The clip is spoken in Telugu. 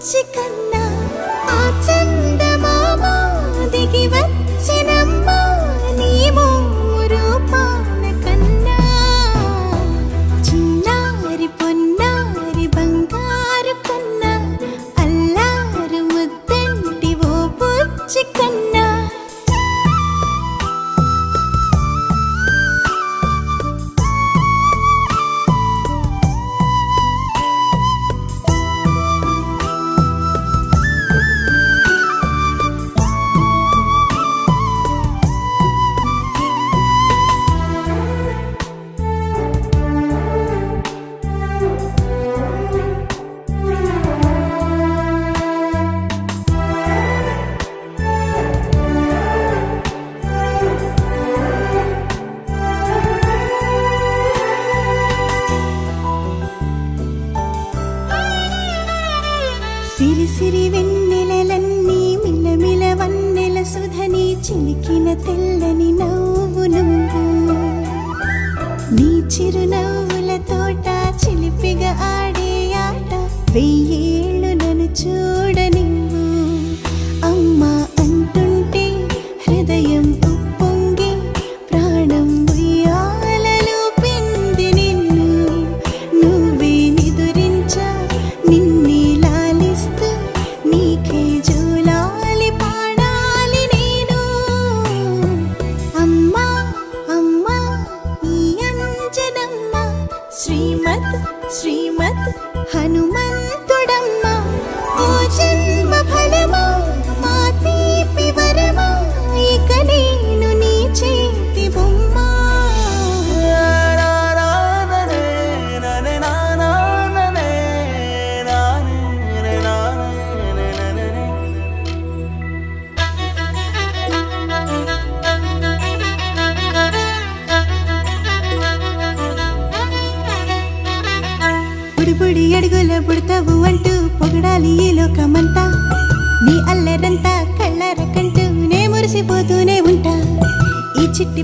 బుచ్చి కన్నా ఆ చందమామ దిగి వచ్చినమ్మ నీ రూపాల కన్నా చిన్నారి పొన్నారి బంగారు కన్నా అల్లారు ముద్దంటి ఓ బుచ్చి కన్నా సిరి సిరి వెన్నెలలన్నీ మిలమిల వన్నెల సుధని చిలికిన తెల్లని నవ్వు నువ్వు నీ చిరునవ్వుల తోట చిలిపిగా ఆడే ఆట వెయ్యేళ్ళు నన్ను చూడ నువ్వు అమ్మా అంటుంటే హృదయం ఉప్పొంగి ప్రాణం ఉయ్యాలలో పిండి నిన్ను నువ్వే నిదురించా నిన్నే నీకే జూలాలి పాడాలి నేను అమ్మా అమ్మా ఈ అంజనమ్మ శ్రీమత్ శ్రీమత్ హనుమంతుడమ్మ ఓ జన్మ ఫలమా మా తీపి వరమా ఇక నేను నీ చేతి బొమ్మ బుడి అడుగుల పుడతావు అంటూ పొగడాలి ఈ లోకమంతా నీ అల్లరంతా కళ్ళారకంటూ నే మురిసిపోతూనే ఉంటా ఈ చిట్టి